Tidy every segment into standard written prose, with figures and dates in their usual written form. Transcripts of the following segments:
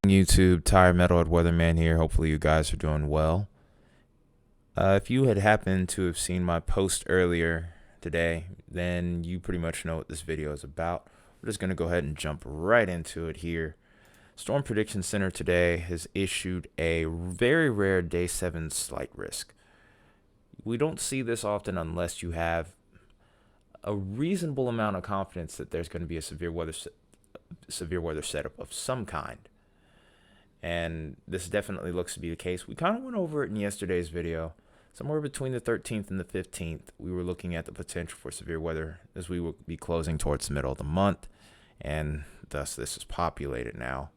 YouTube, Tire Metalhead Weatherman here. Hopefully you guys are doing well. If you had happened to have seen my post earlier today, then you pretty much know what this video is about. We're just going to go ahead and jump right into it here. Storm Prediction Center today has issued a very rare Day 7 slight risk. We don't see this often unless you have a reasonable amount of confidence that there's going to be a severe weather setup of some kind. And this definitely looks to be the case. We kind of went over it in yesterday's video. Somewhere between the 13th and the 15th, we were looking at the potential for severe weather as we will be closing towards the middle of the month. And thus this is populated now,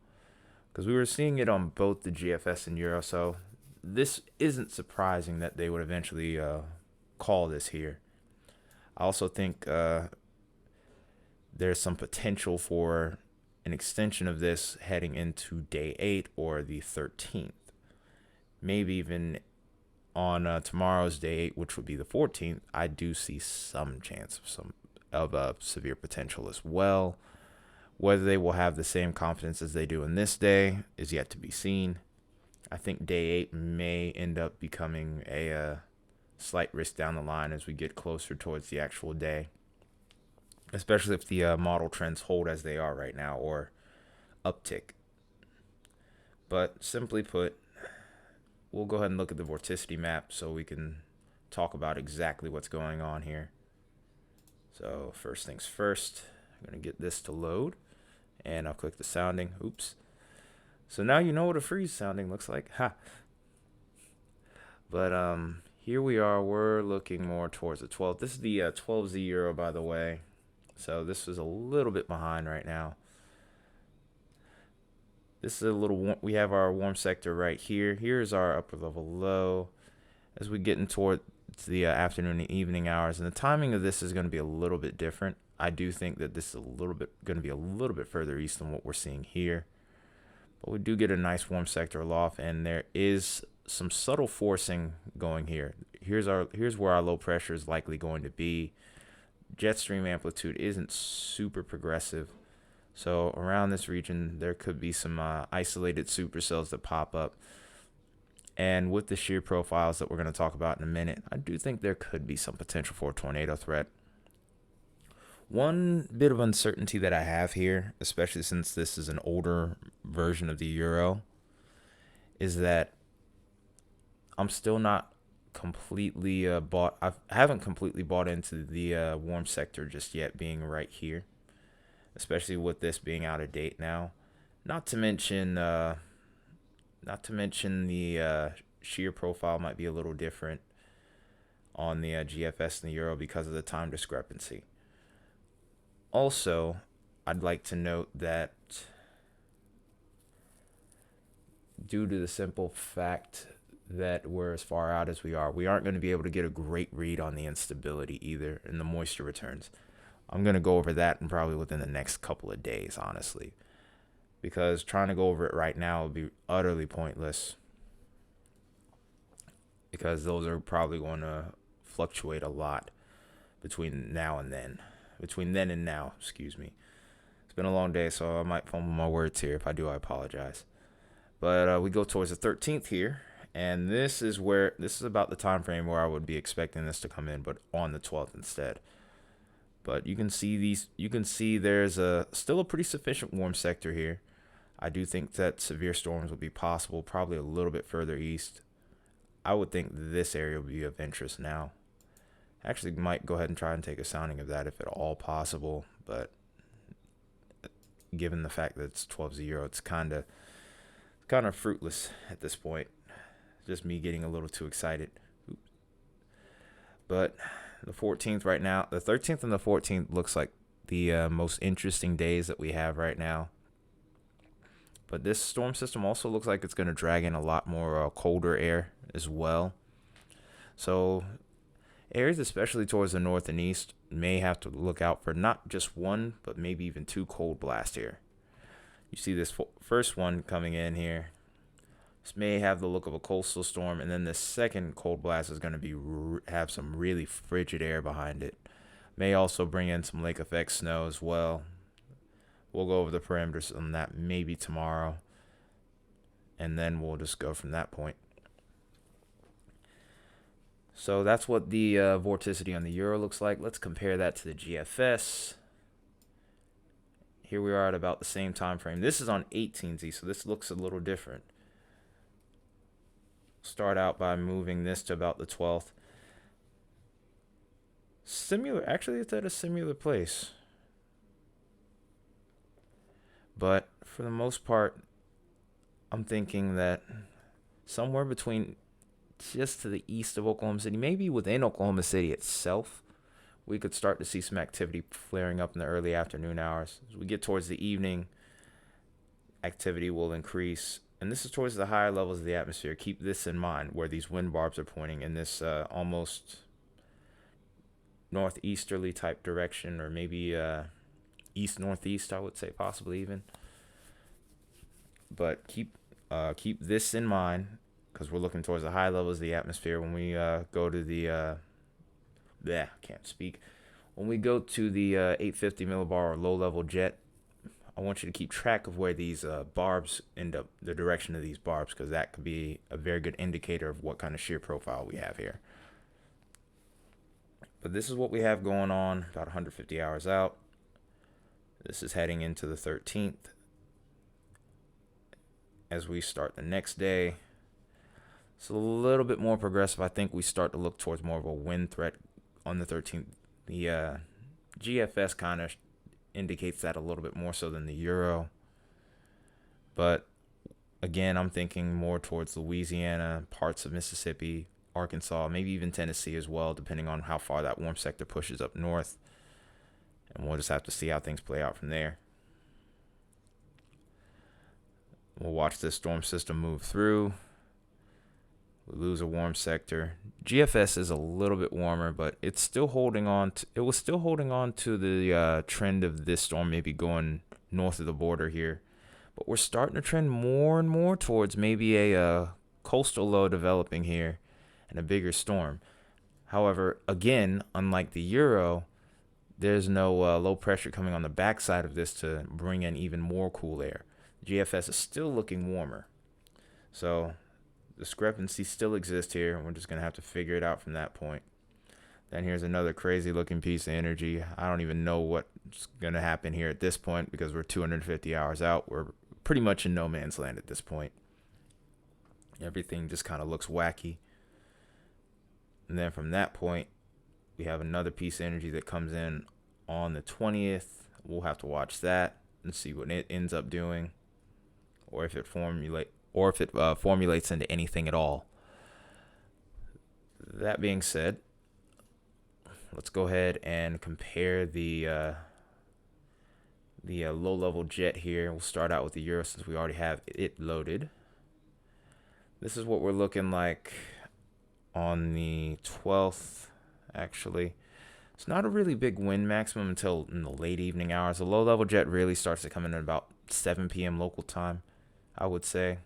because we were seeing it on both the GFS and Euro. So this isn't surprising that they would eventually call this here. I also think there's some potential for an extension of this heading into day 8 or the 13th. Maybe even on tomorrow's day 8, which would be the 14th, I do see some chance of severe potential as well. Whether they will have the same confidence as they do in this day is yet to be seen. I think day 8 may end up becoming a slight risk down the line as we get closer towards the actual day, especially if the model trends hold as they are right now or uptick. But simply put, we'll go ahead and look at the vorticity map so we can talk about exactly what's going on here. So first things first, I'm going to get this to load, and I'll click the sounding. Oops. So now you know what a freeze sounding looks like. Ha. But here we are. We're looking more towards the 12th. This is the 12Z Euro, by the way. So this is a little bit behind right now. This is a little warm. We have our warm sector right here. Here's our upper level low as we get in towards the afternoon and evening hours. And the timing of this is going to be a little bit different. I do think that this is going to be a little bit further east than what we're seeing here. But we do get a nice warm sector aloft, and there is some subtle forcing going here. Here's where our low pressure is likely going to be. Jet stream amplitude isn't super progressive, so around this region there could be some isolated supercells that pop up, and with the shear profiles that we're going to talk about in a minute, I do think there could be some potential for a tornado threat. One bit of uncertainty that I have here, especially since this is an older version of the Euro, is that I'm still not completely I haven't completely bought into the warm sector just yet being right here, especially with this being out of date now. Not to mention the shear profile might be a little different on the GFS and the Euro because of the time discrepancy. Also, I'd like to note that due to the simple fact that we're as far out as we aren't going to be able to get a great read on the instability either in the moisture returns. I'm going to go over that and probably within the next couple of days, honestly, because trying to go over it right now would be utterly pointless, because those are probably going to fluctuate a lot between then and now, excuse me. It's been a long day, so I might fumble my words here. If I do, I apologize. But we go towards the 13th here, and this is about the time frame where I would be expecting this to come in, but on the 12th instead. But you can see there's still a pretty sufficient warm sector here. I do think that severe storms would be possible, probably a little bit further east. I would think this area would be of interest now. Actually might go ahead and try and take a sounding of that if at all possible, but given the fact that it's 12-0, it's kind of fruitless at this point. Just me getting a little too excited. Oops. But the 14th right now, the 13th and the 14th looks like the most interesting days that we have right now. But this storm system also looks like it's going to drag in a lot more colder air as well. So areas, especially towards the north and east, may have to look out for not just one, but maybe even 2 cold blasts here. You see this first one coming in here. This may have the look of a coastal storm, and then the second cold blast is going to have some really frigid air behind it. May also bring in some lake effect snow as well. We'll go over the parameters on that maybe tomorrow. and then we'll just go from that point. So that's what the vorticity on the Euro looks like. Let's compare that to the GFS. Here we are at about the same time frame. This is on 18Z, so this looks a little different. Start out by moving this to about the 12th. Similar, actually it's at a similar place. But for the most part, I'm thinking that somewhere between just to the east of Oklahoma City, maybe within Oklahoma City itself, we could start to see some activity flaring up in the early afternoon hours. As we get towards the evening, activity will increase. And this is towards the higher levels of the atmosphere. Keep this in mind, where these wind barbs are pointing in this almost northeasterly type direction, or maybe east-northeast, I would say, possibly even. But keep this in mind, because we're looking towards the high levels of the atmosphere when we go to the can't speak. When we go to the 850 millibar or low-level jet, I want you to keep track of where these barbs end up, the direction of these barbs, because that could be a very good indicator of what kind of shear profile we have here. But this is what we have going on about 150 hours out. This is heading into the 13th. As we start the next day, it's a little bit more progressive. I think we start to look towards more of a wind threat on the 13th. The GFS kind of indicates that a little bit more so than the Euro. But again, I'm thinking more towards Louisiana, parts of Mississippi, Arkansas, maybe even Tennessee as well, depending on how far that warm sector pushes up north. And we'll just have to see how things play out from there. We'll watch this storm system move through. We lose a warm sector. GFS is a little bit warmer, but it's still holding on. It was still holding on to the trend of this storm maybe going north of the border here. But we're starting to trend more and more towards maybe a coastal low developing here and a bigger storm. However, again, unlike the Euro, there's no low pressure coming on the backside of this to bring in even more cool air. GFS is still looking warmer. So discrepancy still exists here, and we're just going to have to figure it out from that point. Then here's another crazy looking piece of energy. I don't even know what's going to happen here at this point because we're 250 hours out. We're pretty much in no man's land at this point. Everything just kind of looks wacky. And then from that point, we have another piece of energy that comes in on the 20th. We'll have to watch that and see what it ends up doing, or if it formulates into anything at all. That being said, let's go ahead and compare the low-level jet here. We'll start out with the Euro since we already have it loaded. This is what we're looking like on the 12th, actually. It's not a really big wind maximum until in the late evening hours. The low-level jet really starts to come in at about 7 p.m. local time, I would say.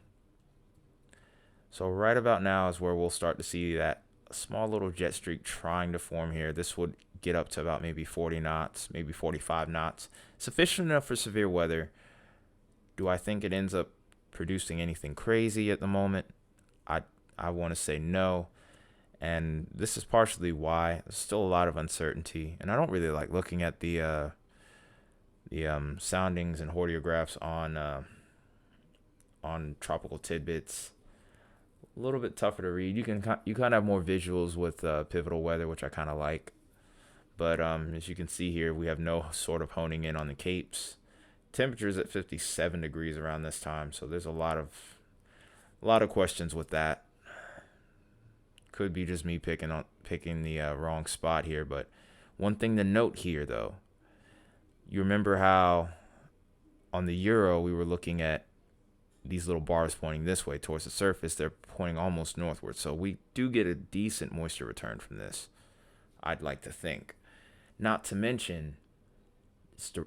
So right about now is where we'll start to see that small little jet streak trying to form here. This would get up to about maybe 40 knots, maybe 45 knots. Sufficient enough for severe weather. Do I think it ends up producing anything crazy at the moment? I want to say no. And this is partially why. There's still a lot of uncertainty. And I don't really like looking at the soundings and hortographs on tropical tidbits. A little bit tougher to read. You kind of have more visuals with pivotal weather, which I kind of like. But as you can see here, we have no sort of honing in on the capes. Temperatures at 57 degrees around this time, so there's a lot of questions with that. Could be just me picking the wrong spot here, but one thing to note here, though, you remember how on the Euro we were looking at these little bars pointing this way towards the surface. They're pointing almost northward, so we do get a decent moisture return from this, I'd like to think. Not to mention,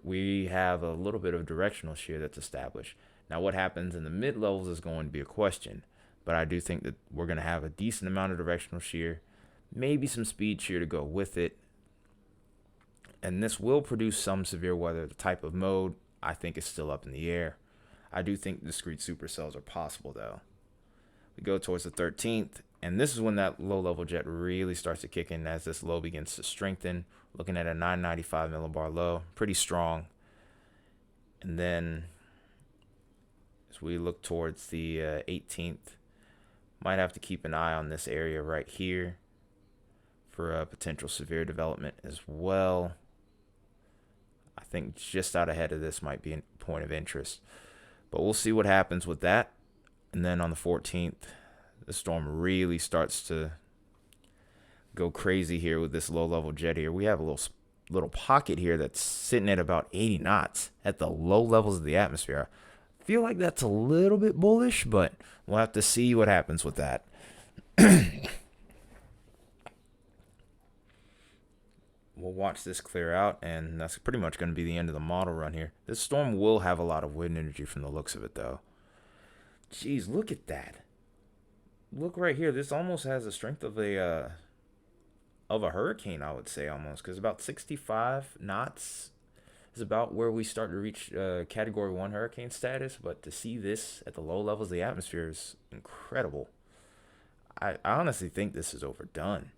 we have a little bit of directional shear that's established. Now, what happens in the mid-levels is going to be a question, but I do think that we're going to have a decent amount of directional shear, maybe some speed shear to go with it, and this will produce some severe weather. The type of mode, I think, is still up in the air. I do think discrete supercells are possible, though. We go towards the 13th, and this is when that low-level jet really starts to kick in as this low begins to strengthen. Looking at a 995 millibar low, pretty strong. And then as we look towards the 18th, might have to keep an eye on this area right here for a potential severe development as well. I think just out ahead of this might be a point of interest, but we'll see what happens with that. And then on the 14th, the storm really starts to go crazy here with this low-level jet here. We have a little pocket here that's sitting at about 80 knots at the low levels of the atmosphere. I feel like that's a little bit bullish, but we'll have to see what happens with that. We'll watch this clear out, and that's pretty much going to be the end of the model run here. This storm will have a lot of wind energy from the looks of it, though. Jeez, look at that. Look right here. This almost has the strength of a hurricane, I would say, almost, because about 65 knots is about where we start to reach Category 1 hurricane status. But to see this at the low levels of the atmosphere is incredible. I honestly think this is overdone.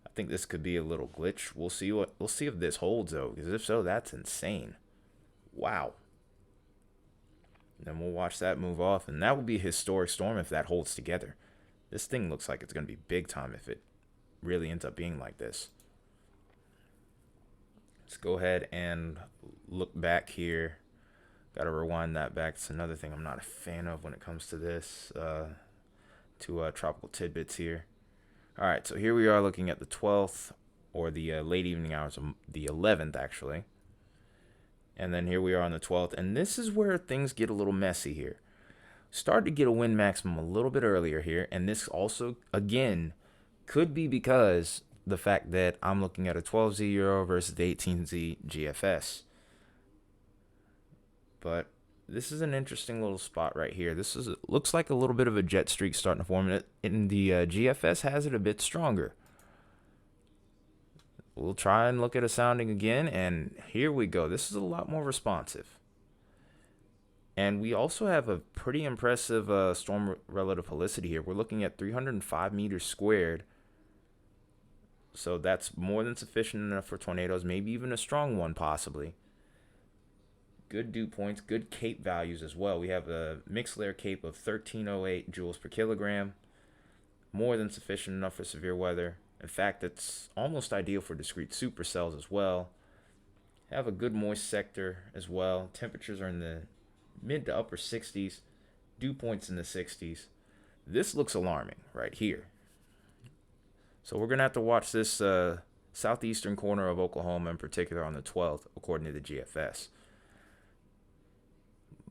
I think this could be a little glitch. We'll see if this holds, though, because if so, that's insane. Wow. And then we'll watch that move off, and that will be a historic storm if that holds together. This thing looks like it's going to be big time if it really ends up being like this. Let's go ahead and look back here. Got to rewind that back. It's another thing I'm not a fan of when it comes to this, to tropical tidbits here. All right, so here we are looking at the 12th, or the late evening hours of the 11th, actually. And then here we are on the 12th, and this is where things get a little messy here. Started to get a wind maximum a little bit earlier here, and this also, again, could be because the fact that I'm looking at a 12Z Euro versus the 18Z GFS. But this is an interesting little spot right here. This looks like a little bit of a jet streak starting to form, and the GFS has it a bit stronger. We'll try and look at a sounding again, and here we go. This is a lot more responsive. And we also have a pretty impressive storm relative helicity here. We're looking at 305 meters squared. So that's more than sufficient enough for tornadoes, maybe even a strong one possibly. Good dew points, good cape values as well. We have a mixed layer cape of 1308 joules per kilogram. More than sufficient enough for severe weather. In fact, it's almost ideal for discrete supercells as well. Have a good moist sector as well. Temperatures are in the mid to upper 60s. Dew points in the 60s. This looks alarming right here. So we're going to have to watch this southeastern corner of Oklahoma in particular on the 12th, according to the GFS.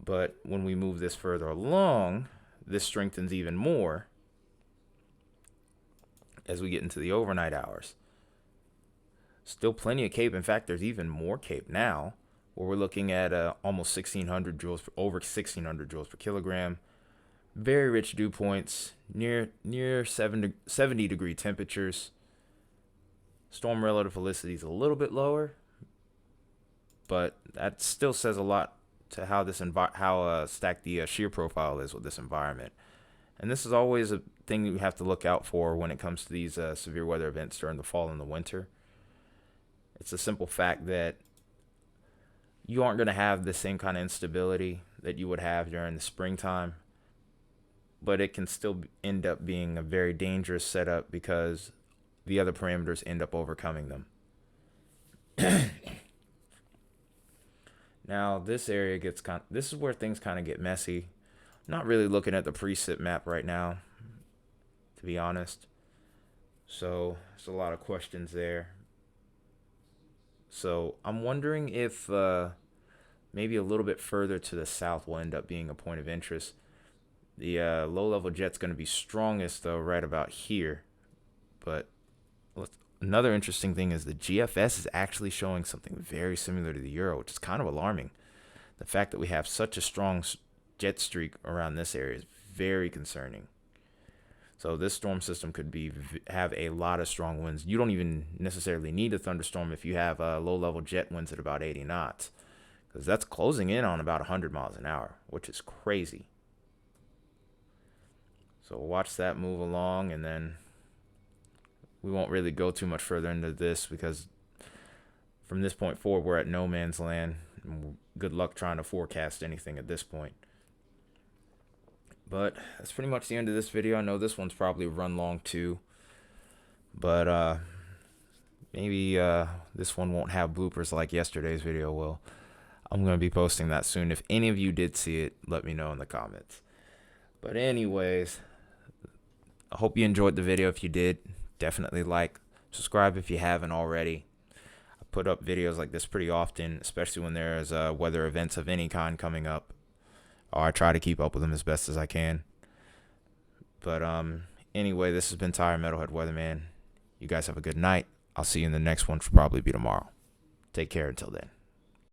But when we move this further along, this strengthens even more as we get into the overnight hours. Still plenty of cape. In fact, there's even more cape now, where we're looking at almost 1,600 joules, over 1,600 joules per kilogram. Very rich dew points, near 70 degree temperatures. Storm relative helicity is a little bit lower, but that still says a lot to how this stacked the shear profile is with this environment. And this is always a thing you have to look out for when it comes to these severe weather events during the fall and the winter. It's a simple fact that you aren't going to have the same kind of instability that you would have during the springtime, but it can still end up being a very dangerous setup because the other parameters end up overcoming them. Now, this area gets this is where things kind of get messy. Not really looking at the precip map right now, to be honest. So, there's a lot of questions there. So, I'm wondering if maybe a little bit further to the south will end up being a point of interest. The low-level jet's going to be strongest, though, right about here. But another interesting thing is the GFS is actually showing something very similar to the Euro, which is kind of alarming. The fact that we have such a strong jet streak around this area is very concerning. So this storm system could have a lot of strong winds. You don't even necessarily need a thunderstorm if you have low-level jet winds at about 80 knots, because that's closing in on about 100 miles an hour, which is crazy. So we'll watch that move along, and then we won't really go too much further into this because from this point forward, we're at no man's land. And good luck trying to forecast anything at this point. But that's pretty much the end of this video. I know this one's probably run long too, but maybe this one won't have bloopers like yesterday's video will. I'm going to be posting that soon. If any of you did see it, let me know in the comments. But anyways, I hope you enjoyed the video. If you did, definitely like, subscribe if you haven't already. I put up videos like this pretty often, especially when there's weather events of any kind coming up. Or I try to keep up with them as best as I can. But anyway, this has been Tire Metalhead Weatherman. You guys have a good night. I'll see you in the next one, which will probably be tomorrow. Take care until then.